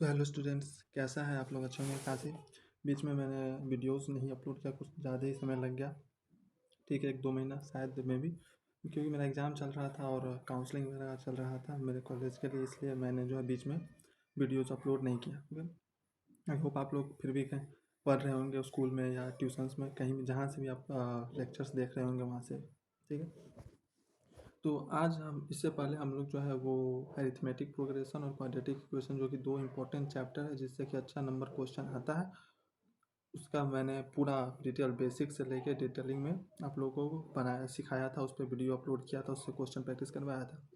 So hello students, कैसा है आप लोग? अच्छे होंगे काफ़ी। बीच में मैंने वीडियोस नहीं अपलोड किया, कुछ ज़्यादा ही समय लग गया। ठीक है, 1-2 महीना शायद में भी, क्योंकि मेरा एग्ज़ाम चल रहा था और काउंसलिंग वगैरह चल रहा था मेरे कॉलेज के लिए, इसलिए मैंने जो है बीच में वीडियोस अपलोड नहीं किया। ओके, आई होप आप लोग फिर भी कहीं पढ़ रहे होंगे, स्कूल में या ट्यूशन्स में, कहीं भी जहाँ से भी आप लेक्चर्स देख रहे होंगे वहाँ से। ठीक है, तो आज हम इससे पहले हम लोग जो है वो अरिथमेटिक प्रोग्रेशन और क्वाड्रेटिक इक्वेशन, जो कि दो इंपॉर्टेंट चैप्टर है जिससे कि अच्छा नंबर क्वेश्चन आता है, उसका मैंने पूरा डिटेल बेसिक से लेके डिटेलिंग में आप लोगों को बनाया सिखाया था। उस पर वीडियो अपलोड किया था, उससे क्वेश्चन प्रैक्टिस करवाया था।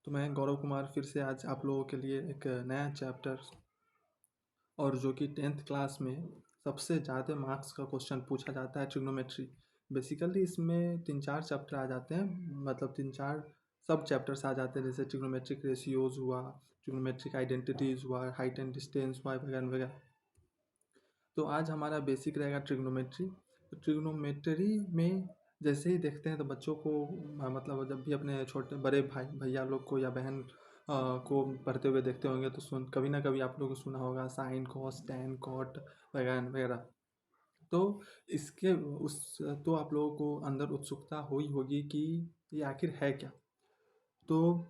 तो मैं गौरव कुमार फिर से आज आप लोगों के लिए एक नया चैप्टर, और जो कि 10th क्लास में सबसे ज़्यादा मार्क्स का क्वेश्चन पूछा जाता है, ट्रिग्नोमेट्री। बेसिकली इसमें 3-4 चैप्टर आ जाते हैं, मतलब 3-4 सब चैप्टर्स आ जाते हैं, जैसे ट्रिग्नोमेट्रिक रेशियोज हुआ, ट्रिग्नोमेट्रिक आइडेंटिटीज़ हुआ, हाइट एंड डिस्टेंस हुआ, वगैरह वगैरह। तो आज हमारा बेसिक रहेगा ट्रिग्नोमेट्री। तो ट्रिग्नोमेट्री में जैसे ही देखते हैं तो बच्चों को मतलब जब भी अपने छोटे बड़े भाई भैया लोग को या बहन को पढ़ते हुए देखते होंगे तो कभी ना कभी आप लोगों को सुना होगा साइन कॉस टैन कॉट वगैरह वगैरह। तो इसके उस तो आप लोगों को अंदर उत्सुकता हुई होगी कि ये आखिर है क्या। तो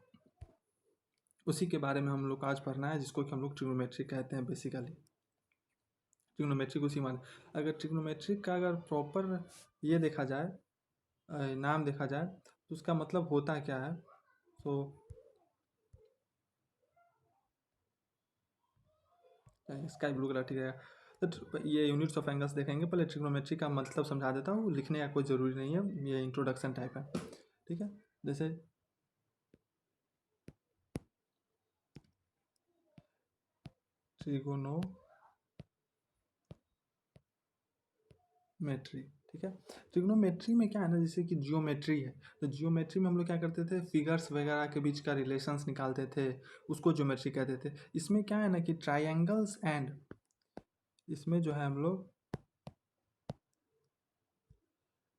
उसी के बारे में हम लोग को आज पढ़ना है, जिसको कि हम लोग ट्रिग्नोमेट्री कहते हैं बेसिकली। ट्रिग्नोमेट्री को उसी मान, अगर ट्रिग्नोमेट्री का अगर प्रॉपर ये देखा जाए, नाम देखा जाए, तो उसका मतलब होता क्या है। तो स्काई ब्लू कलर ठीक है। तो ये यूनिट्स ऑफ एंगल्स देखेंगे, पहले ट्रिग्नोमेट्री का मतलब समझा देता हूँ, लिखने का कोई ज़रूरी नहीं है, ये इंट्रोडक्शन टाइप है। ठीक है, जैसे ट्रिगोनोमेट्री, ठीक है। ट्रिग्नोमेट्री में क्या है ना, जैसे कि जियोमेट्री है, तो जियोमेट्री में हम लोग क्या करते थे, फिगर्स वगैरह के बीच का रिलेशंस निकालते थे, उसको ज्योमेट्री कहते थे। इसमें क्या है ना कि ट्राइंगल्स एंड, इसमें जो है हम लोग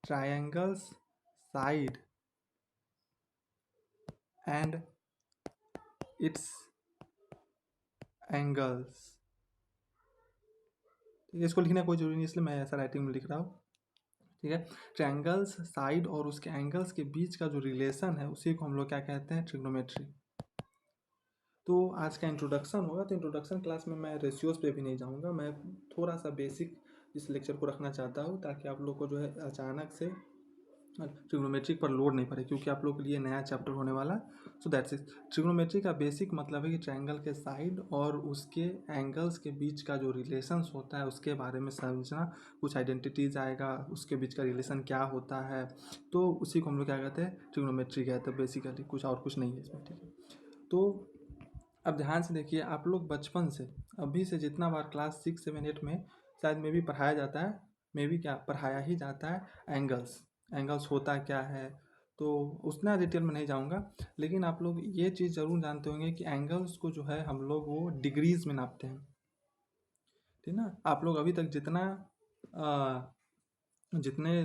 triangles side and it's angles, ठीक है। इसको लिखने का कोई जरूरी नहीं, इसलिए मैं ऐसा राइटिंग में लिख रहा हूँ। ठीक है, ट्रायंगल्स साइड और उसके एंगल्स के बीच का जो रिलेशन है उसी को हम लोग क्या कहते हैं, ट्रिग्नोमेट्री। तो आज का इंट्रोडक्शन होगा, तो इंट्रोडक्शन क्लास में मैं रेशियोज पे भी नहीं जाऊंगा, मैं थोड़ा सा बेसिक इस लेक्चर को रखना चाहता हूँ, ताकि आप लोग को जो है अचानक से ट्रिग्नोमेट्री पर लोड नहीं पड़े, क्योंकि आप लोग के लिए नया चैप्टर होने वाला। So that's it. ट्रिग्नोमेट्री का बेसिक मतलब है कि ट्रायंगल के साइड और उसके एंगल्स के बीच का जो रिलेशंस होता है उसके बारे में समझना, कुछ आइडेंटिटीज़ आएगा, उसके बीच का रिलेशन क्या होता है, तो उसी को हम लोग क्या कहते हैं, ट्रिग्नोमेट्री कहते हैं बेसिकली, कुछ और कुछ नहीं है इसमें। ठीक है, तो अब ध्यान से देखिए, आप लोग बचपन से अभी से जितना बार क्लास 6, 7, 8 में शायद में भी पढ़ाया जाता है, में भी क्या पढ़ाया ही जाता है, एंगल्स। एंगल्स होता क्या है, तो उतना डिटेल में नहीं जाऊंगा, लेकिन आप लोग ये चीज़ ज़रूर जानते होंगे कि एंगल्स को जो है हम लोग वो डिग्रीज में नापते हैं। ठीक ना, आप लोग अभी तक जितने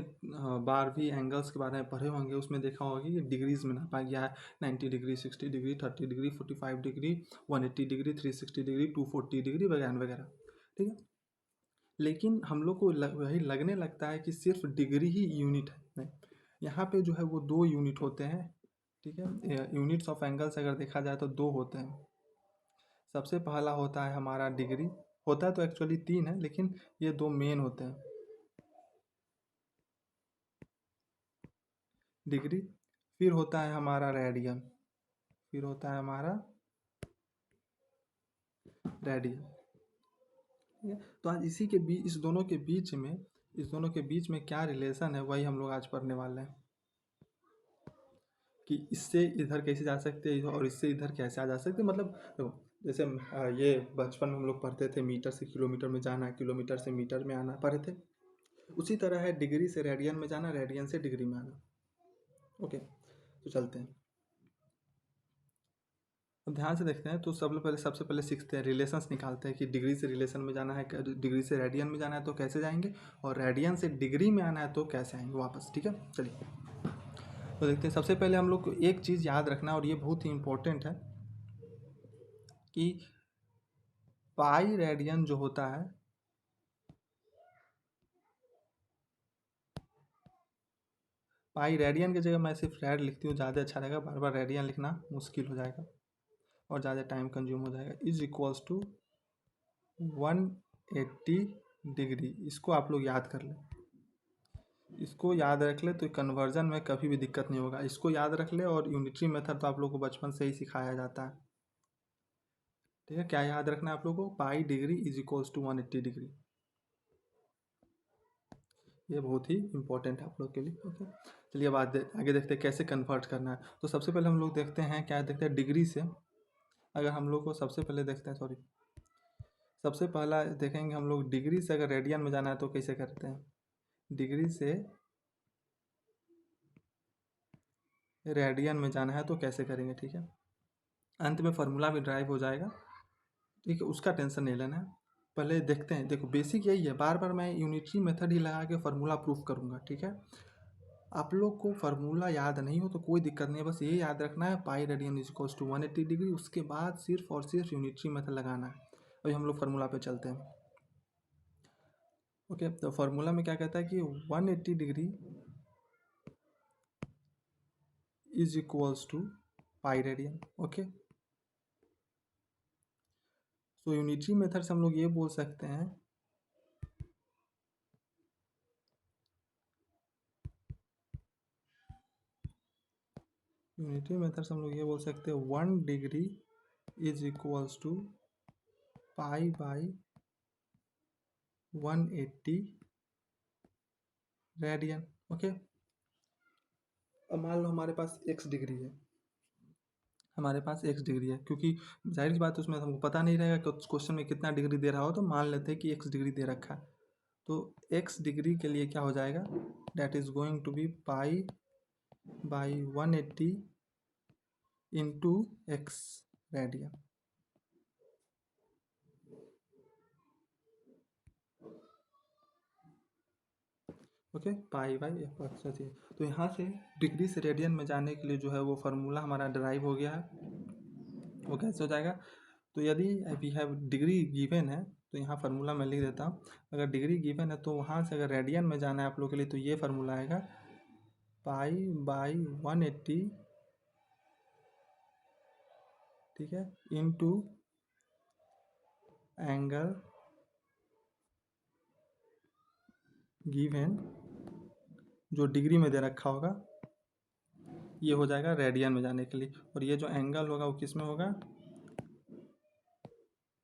बार भी एंगल्स के बारे में पढ़े होंगे उसमें देखा होगा कि डिग्रीज में नापा गया है, 90 degree, 60 degree, 30 degree, 45 degree, 180 degree, 360 degree, 240 degree, वगैरह वगैरह। ठीक है, लेकिन हम लोग को वही लगने लगता है कि सिर्फ डिग्री ही यूनिट है। नहीं, यहाँ पे जो है वो दो यूनिट होते हैं। ठीक है, यूनिट्स ऑफ एंगल्स अगर देखा जाए तो दो होते हैं। सबसे पहला होता है हमारा डिग्री, होता है तो एक्चुअली तीन है, लेकिन ये दो मेन होते हैं, डिग्री। फिर होता है हमारा रेडियन, फिर होता है हमारा रेडियन। ठीक है, तो आज इसी के बीच, इस दोनों के बीच में क्या रिलेशन है वही हम लोग आज पढ़ने वाले हैं, कि इससे इधर कैसे जा सकते हैं और इससे इधर कैसे आ जा सकते हैं। मतलब देखो, जैसे ये बचपन में हम लोग पढ़ते थे मीटर से किलोमीटर में जाना, किलोमीटर से मीटर में आना पढ़े थे, उसी तरह है डिग्री से रेडियन में जाना, रेडियन से डिग्री में आना। ओके, तो चलते हैं, अब ध्यान से देखते हैं। तो सबसे पहले सीखते हैं, रिलेशंस निकालते हैं कि डिग्री से रिलेशन में जाना है, डिग्री से रेडियन में जाना है तो कैसे जाएंगे, और रेडियन से डिग्री में आना है तो कैसे आएंगे वापस। ठीक है, चलिए तो देखते हैं। सबसे पहले हम लोग को एक चीज़ याद रखना, और ये बहुत ही इम्पोर्टेंट है, कि पाई रेडियन जो होता है, पाई रेडियन की जगह मैं सिर्फ रेड लिखती हूँ, ज़्यादा अच्छा रहेगा, बार बार रेडियन लिखना मुश्किल हो जाएगा और ज़्यादा टाइम कंज्यूम हो जाएगा। Is equals to 180 degree. इसको आप लोग याद कर लें, इसको याद रख ले तो कन्वर्जन में कभी भी दिक्कत नहीं होगा। इसको याद रख ले, और यूनिटरी मेथड तो आप लोग को बचपन से ही सिखाया जाता है। ठीक है, क्या याद रखना है आप लोग को? Pi degree is equals to 180 degree. ये बहुत ही इंपॉर्टेंट है आप लोग के लिए। ओके, चलिए अब आगे देखते हैं कैसे कन्वर्ट करना है। तो सबसे पहले हम लोग देखते हैं, क्या देखते हैं, डिग्री से। अगर हम लोग को सबसे पहले देखते हैं, सॉरी, सबसे पहला देखेंगे हम लोग, डिग्री से अगर रेडियन में जाना है तो कैसे करते हैं। डिग्री से रेडियन में जाना है तो कैसे करेंगे, ठीक है। अंत में फार्मूला भी ड्राइव हो जाएगा, ठीक है, उसका टेंशन नहीं लेना है। पहले देखते हैं, देखो बेसिक यही है, बार बार मैं यूनिटरी मेथड ही लगा के फार्मूला प्रूफ करूँगा, ठीक है। आप लोग को फार्मूला याद नहीं हो तो कोई दिक्कत नहीं है, बस ये याद रखना है pi radian is equals to 180 degree. उसके बाद सिर्फ और सिर्फ यूनिटरी मेथड लगाना है। अभी हम लोग फार्मूला पे चलते हैं। ओके, तो फार्मूला में क्या कहता है कि 180 degree is equals to pi radian. Okay, so unitary method से हम लोग ये बोल सकते हैं, यूनिटरी मेथड से हम लोग ये बोल सकते हैं 1 degree is equals to pi by 180 radian. Okay, अब मान लो हमारे पास x डिग्री है, हमारे पास x डिग्री है, क्योंकि जाहिर सी बात है उसमें हमको पता नहीं रहेगा कि क्वेश्चन में कितना डिग्री दे रहा हो, तो मान लेते हैं कि x डिग्री दे रखा है। तो x डिग्री के लिए क्या हो जाएगा, that is going to be pi by 180 into x radian. Okay, pi by f x चाहिए। तो यहाँ से डिग्री से रेडियन में जाने के लिए जो है वो फार्मूला हमारा ड्राइव हो गया है। वो कैसे हो जाएगा, तो यदि वी हैव डिग्री गिवन है तो यहाँ फार्मूला मैं लिख देता हूँ। अगर डिग्री गिवन है तो वहाँ से अगर रेडियन में जाना है आप लोग के लिए तो ये फार्मूला आएगा, पाई बाई 180, ठीक है, इंटू एंगल गिवन जो डिग्री में दे रखा होगा, ये हो जाएगा रेडियन में जाने के लिए। और ये जो एंगल होगा वो किस में होगा,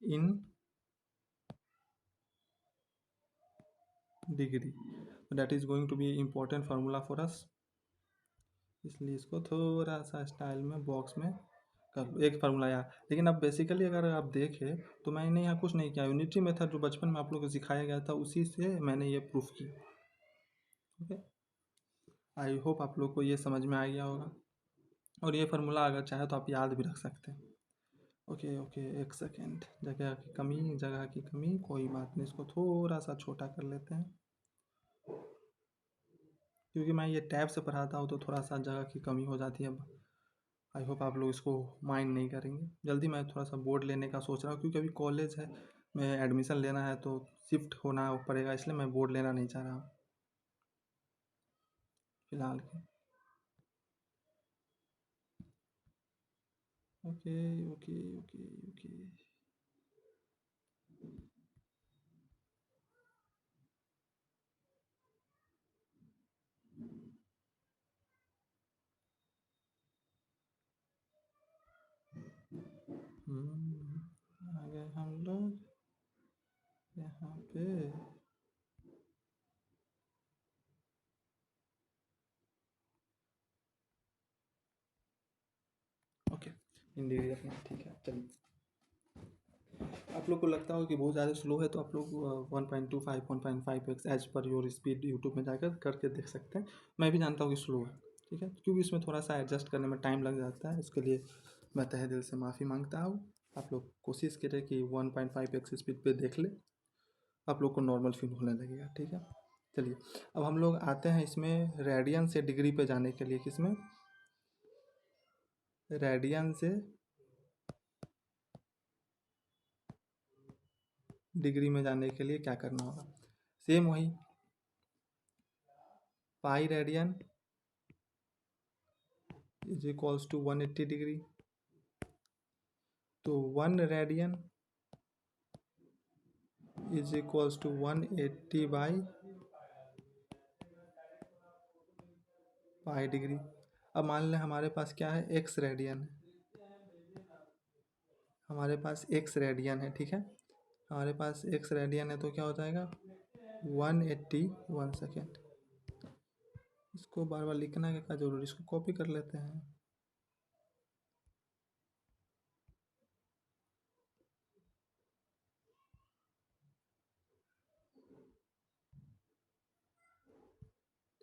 in degree. That is going to be important formula for us, इसलिए इसको थोड़ा सा स्टाइल में बॉक्स में कर लो, एक फार्मूला यार। लेकिन अब बेसिकली अगर आप देखें तो मैंने यहाँ कुछ नहीं किया, यूनिटरी मेथड जो बचपन में आप लोग को सिखाया गया था उसी से मैंने ये प्रूफ किया। ओके, आई होप आप लोग को ये समझ में आ गया होगा, और ये फार्मूला अगर चाहे तो आप याद भी रख सकते हैं। ओके ओके, एक सेकेंड, जगह की कमी कोई बात नहीं, इसको थोड़ा सा छोटा कर लेते हैं, क्योंकि मैं ये टैब से पढ़ाता हूँ तो थोड़ा सा जगह की कमी हो जाती है। आई होप आप लोग इसको माइंड नहीं करेंगे। जल्दी मैं थोड़ा सा बोर्ड लेने का सोच रहा हूँ, क्योंकि अभी कॉलेज है, मैं एडमिशन लेना है तो शिफ्ट होना पड़ेगा, इसलिए मैं बोर्ड लेना नहीं चाह रहा हूँ फिलहाल के। ओके ओके ओके ओके, आ गए हम लोग यहाँ पे। ओके, हिंदी अपना ठीक है। चलिए, आप लोग को लगता हो कि बहुत ज़्यादा स्लो है तो आप लोग 1.25 1.5x as per your speed YouTube में जाकर करके देख सकते हैं। मैं भी जानता हूँ कि स्लो है, ठीक है, क्योंकि इसमें थोड़ा सा एडजस्ट करने में टाइम लग जाता है, इसके लिए मैं तहे दिल से माफ़ी मांगता हूँ। आप लोग कोशिश करें कि 1.5x स्पीड पे देख ले, आप लोग को नॉर्मल फील होने लगेगा, ठीक है। चलिए, अब हम लोग आते हैं इसमें रेडियन से डिग्री पे जाने के लिए, किसमें, रेडियन से डिग्री में जाने के लिए क्या करना होगा, सेम वही pi radian is equals to 180 degree. तो 1 radian is equals to 180 by pi degree. अब मान लें हमारे पास क्या है, एक्स रेडियन है, हमारे पास एक्स रेडियन है, ठीक है, हमारे पास एक्स रेडियन है, तो क्या हो जाएगा 180, 1 सेकेंड। इसको बार बार लिखना का क्या जरूरी, इसको कॉपी कर लेते हैं।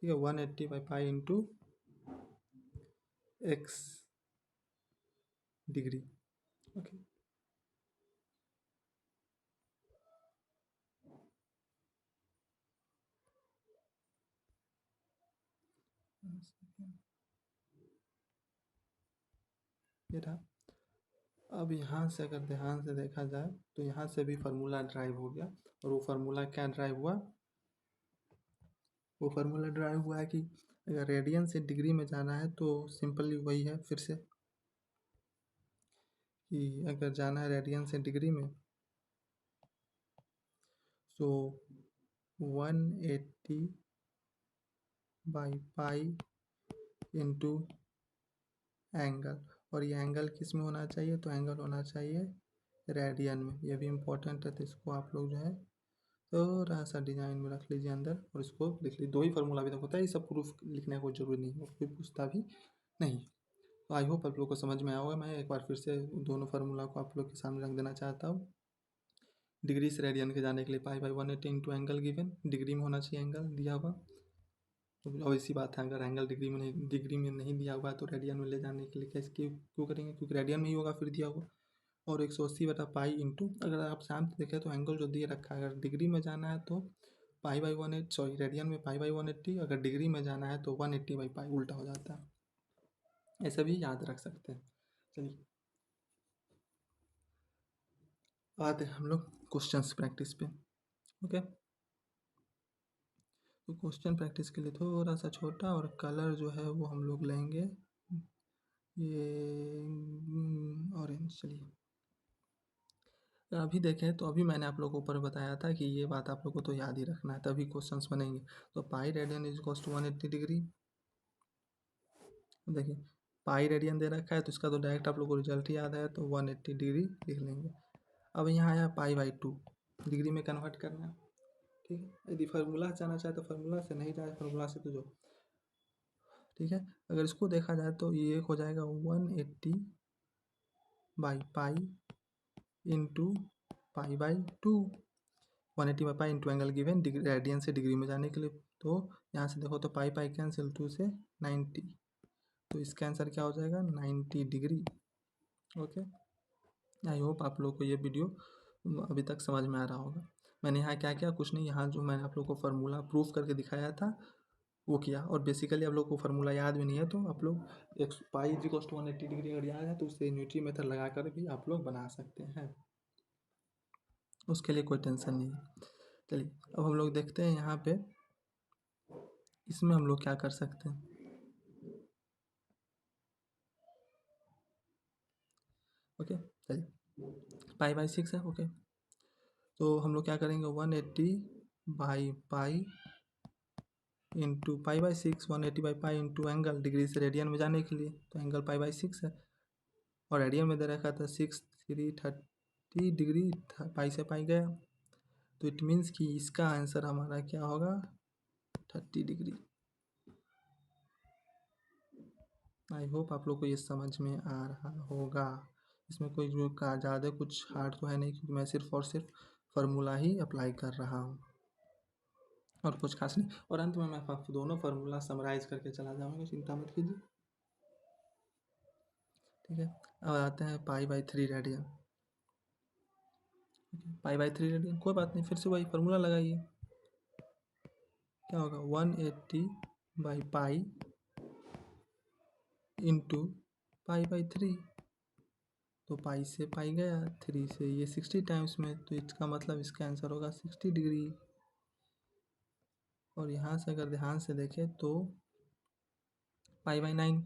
ठीक है, 180 by pi into x degree. Okay, ये रहा। अब यहाँ से अगर ध्यान से देखा जाए तो यहाँ से भी फार्मूला ड्राइव हो गया, और वो फार्मूला क्या ड्राइव हुआ, वो फार्मूला ड्राइव हुआ है कि अगर रेडियन से डिग्री में जाना है तो सिंपली वही है फिर से, कि अगर जाना है रेडियन से डिग्री में तो 180 बाई पाई इंटू एंगल, और ये एंगल किस में होना चाहिए, तो एंगल होना चाहिए रेडियन में। ये भी इम्पोर्टेंट है, तो इसको आप लोग जो है थोड़ा सा डिजाइन में रख लीजिए अंदर, और इसको लिख लीजिए। दो ही फार्मूला अभी तक होता है, ये सब प्रूफ लिखने को जरूरी नहीं है, कोई पूछता भी नहीं। तो आई होप आप लोग को समझ में आया होगा। मैं एक बार फिर से दोनों फार्मूला को आप लोग के सामने रख देना चाहता हूँ। डिग्री से रेडियन के जाने के लिए पाई by 180 into angle given, degree में होना चाहिए एंगल दिया हुआ। तो अब इसी बात है, अगर एंगल डिग्री में नहीं दिया हुआ है तो रेडियन में ले जाने के लिए कैसे क्यों करेंगे, क्योंकि रेडियन में ही होगा फिर दिया हुआ। और 180 बटा पाई इंटू, अगर आप शाम से देखें तो एंगल जो दिए रखा है, अगर डिग्री में जाना है तो पाई बाई 180, सॉरी रेडियन में पाई बाई 180, अगर डिग्री में जाना है तो 180 बाई पाई, उल्टा हो जाता है। ऐसा भी याद रख सकते हैं। चलिए आते हैं हम लोग क्वेश्चंस प्रैक्टिस पे। ओके, तो क्वेश्चन प्रैक्टिस के लिए थोड़ा सा छोटा, और कलर जो है वो हम लोग लेंगे ये ऑरेंज। चलिए अभी देखें तो अभी मैंने आप लोगों को ऊपर बताया था कि ये बात आप लोगों को तो याद ही रखना है, तभी क्वेश्चंस बनेंगे। तो pi radian is equals to 180 degree. देखिए पाई रेडियन दे रखा है, तो इसका तो डायरेक्ट आप लोग को रिजल्ट ही याद है, तो 180 डिग्री लिख लेंगे। अब यहाँ आया पाई बाई 2, डिग्री में कन्वर्ट करना है, ठीक है। यदि फार्मूला जाना चाहे तो फार्मूला से, नहीं जाए फार्मूला से तो जो, ठीक है। अगर इसको देखा जाए तो ये एक हो जाएगा 180 by pi into pi by 2, 180 by pi into angle given radian से डिग्री में जाने के लिए। तो यहाँ से देखो तो पाई पाई कैंसिल, 2 से 90, तो इसका आंसर क्या हो जाएगा 90 डिग्री। ओके, आई होप आप लोग को ये वीडियो अभी तक समझ में आ रहा होगा। मैंने यहाँ क्या किया, कुछ नहीं, यहाँ जो मैंने आप लोग को फार्मूला प्रूफ करके दिखाया था वो किया, और बेसिकली आप लोग को फार्मूला याद भी नहीं है तो आप लोग एक पाई इक्वल्स टू 180 डिग्री अगर याद है तो उससे न्यूट्री मेथड लगा कर भी आप लोग बना सकते हैं, उसके लिए कोई टेंशन नहीं है। चलिए अब हम लोग देखते हैं यहाँ पे, इसमें हम लोग क्या कर सकते हैं। ओके चलिए पाई बाई 6 है। ओके, तो हम लोग क्या करेंगे 180 by pi into pi by 6, 180 by pi into angle, degree से रेडियन में जाने के लिए तो एंगल पाई बाई 6 है, और रेडियन में दे रखा था 6 330 डिग्री, पाई से पाई गया, तो इट मीन्स कि इसका आंसर हमारा क्या होगा 30 डिग्री। आई होप आप लोग को ये समझ में आ रहा होगा। इसमें कोई जो का ज़्यादा कुछ हार्ड तो है नहीं, क्योंकि मैं सिर्फ और सिर्फ फार्मूला ही अप्लाई कर रहा हूँ और कुछ खास नहीं। और अंत में मैं आपको दोनों फार्मूला समराइज करके चला जाऊँगा, चिंता मत कीजिए, ठीक है। अब आते हैं pi by 3 radian. Pi by 3 radian कोई बात नहीं, फिर से वही फार्मूला लगाइए, क्या होगा 180 by pi into pi by 3, तो पाई से पाई गया, 3 से ये 60 टाइम्स में, तो इसका मतलब इसका आंसर होगा 60 डिग्री। और यहाँ से अगर ध्यान से देखें तो पाई/9,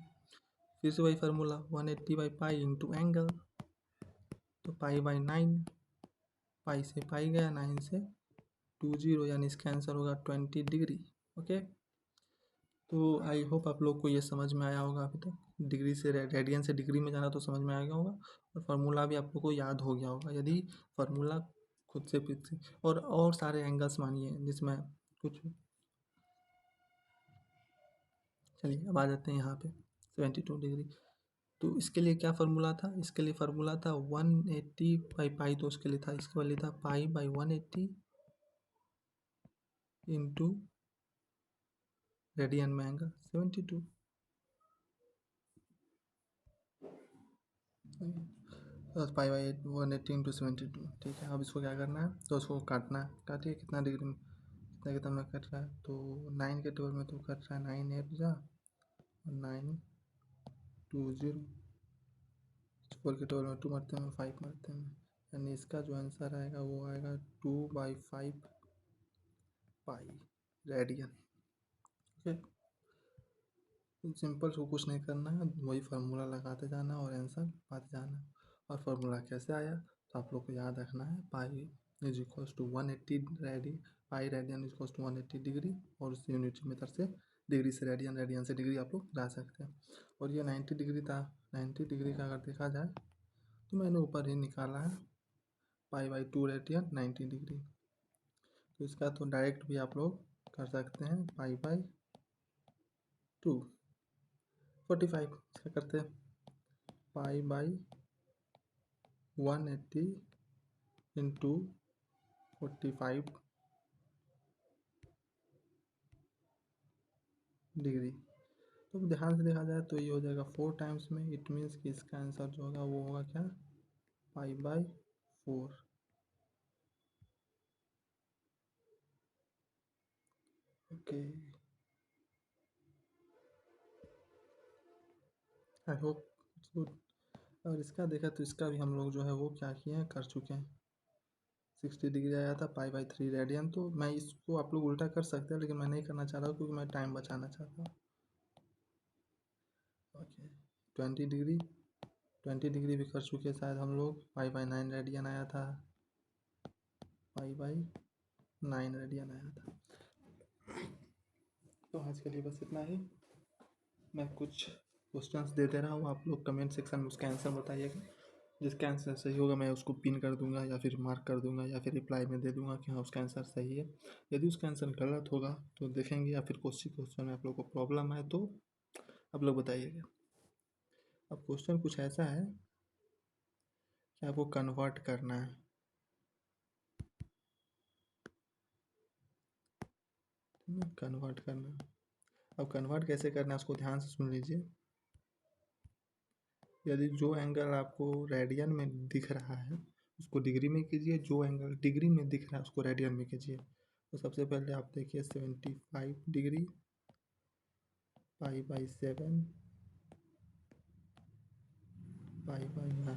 फिर से वही फार्मूला 180/पाई इंटू एंगल, तो पाई/9, पाई से पाई गया, 9 से 20, यानी इसका आंसर होगा 20 डिग्री। ओके, तो आई होप आप लोग को ये समझ में आया होगा अभी तक। डिग्री से रेडियन से डिग्री में जाना तो समझ में आ गया होगा, और फार्मूला भी आप लोग को याद हो गया होगा यदि फार्मूला खुद से पीछे। और सारे एंगल्स मानिए जिसमें कुछ। चलिए अब आ जाते हैं यहाँ पे 72 डिग्री। तो इसके लिए क्या फार्मूला था? इसके लिए फार्मूला था 180/पाई, तो उसके लिए था, इसके वाले था पाई/180 इंटू रेडियन में एंगल 72। पाई/180 इंटू 72। ठीक है, अब इसको क्या करना है, तो उसको काटना है। काटिए, कितना डिग्री में कितना कितना में कट रहा है, तो 9 के टेबल में तो कट रहा है 9 8 जा, और 9 20, 4 के टेबल में 2 मरते हैं, 5 मरते हैं, यानी इसका जो आंसर आएगा वो आएगा 2/5 पाई रेडियन। ओके, सिंपल, को कुछ नहीं करना है, वही फार्मूला लगाते जाना और आंसर पाते जाना। और फार्मूला कैसे आया, तो आप लोग को याद रखना है, pi is equals to 180 pi radian is equals to 180 degree, और उस यूनिट मेथड से डिग्री से रेडियन, रेडियन से डिग्री आप लोग ला सकते हैं। और ये 90 डिग्री था। 90 डिग्री का अगर देखा जाए तो मैंने ऊपर ही निकाला है, पाई/2 रेडियन 90 डिग्री। तो इसका तो डायरेक्ट भी आप लोग कर सकते हैं, पाई/2 45। क्या करते हैं, पाई/180 इंटू 45 डिग्री। तो ध्यान से देखा जाए तो ये हो जाएगा 4 टाइम्स में। इट मीन्स कि इसका आंसर जो होगा वो होगा क्या, पाई/4। Okay, I hope it's good. और इसका देखा तो इसका भी हम लोग जो है वो क्या किए हैं, कर चुके हैं। 60 डिग्री आया था, पाई/3 रेडियन। तो मैं इसको आप लोग उल्टा कर सकते हैं, लेकिन मैं नहीं करना चाह रहा हूँ क्योंकि मैं टाइम बचाना चाहता हूँ। ओके, 20 डिग्री, 20 डिग्री भी कर चुके हैं शायद हम लोग। पाई/9 रेडियन आया था, पाई/9 रेडियन आया था। तो आज के लिए बस इतना ही। मैं कुछ क्वेश्चंस दे दे रहा हूँ, आप लोग कमेंट सेक्शन में उसका आंसर बताइएगा। जिसका आंसर सही होगा मैं उसको पिन कर दूंगा, या फिर मार्क कर दूंगा, या फिर रिप्लाई में दे दूंगा कि हाँ उसका आंसर सही है। यदि उसका आंसर गलत होगा तो देखेंगे, या फिर क्वेश्चन में आप लोग को प्रॉब्लम है तो आप लोग बताइएगा। अब क्वेश्चन कुछ ऐसा है कि आपको कन्वर्ट करना है। कन्वर्ट करना है। अब कन्वर्ट कैसे करना है उसको ध्यान से सुन लीजिए। यदि जो एंगल आपको रेडियन में दिख रहा है उसको डिग्री में कीजिए, जो एंगल डिग्री में दिख रहा है उसको रेडियन में कीजिए। तो सबसे पहले आप देखिए 75 डिग्री, पाई/7, पाई/12,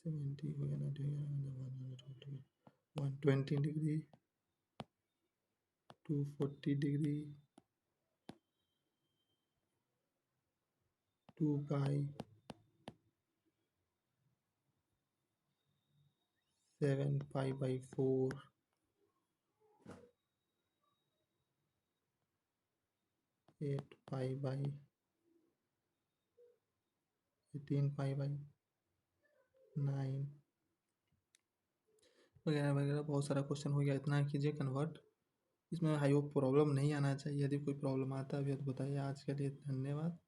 70 हो गया ना, 120 डिग्री, 240 डिग्री, 2 पाई, 7 पाई/4, 8 पाई/, 18 पाई/9 वगैरह वगैरह। बहुत सारा क्वेश्चन हो गया, इतना कीजिए कन्वर्ट। इसमें आई होप प्रॉब्लम नहीं आना चाहिए। यदि कोई प्रॉब्लम आता है तो बताइए। आज के लिए धन्यवाद।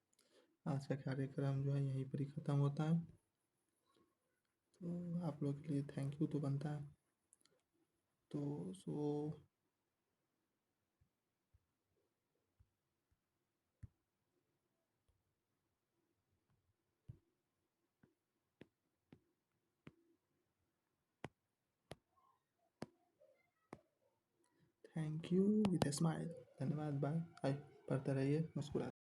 आज का कार्यक्रम जो है यहीं पर ही ख़त्म होता है। तो आप लोग के लिए थैंक यू तो बनता है। तो thank you with a smile. धन्यवाद, बाय। पढ़ते रहिए, मुस्कुराते